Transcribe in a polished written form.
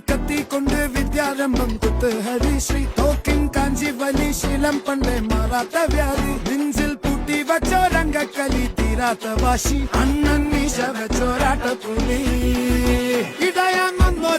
കത്തി കൊണ്ട് വിദ്യാരംഭം കുത്ത് ഹരിശ്രീ തോക്കിൻ കാഞ്ചി വലി ശീലം പണ്ടേ മാറാത്ത വ്യാധി നെഞ്ചിൽ പൂട്ടി വച്ചോ രംഗക്കലി തീരാത്ത വാശി അണ്ണൻ മീശ വെച്ചോരാട്ട പുലി ഇടയാൻ വന്നോ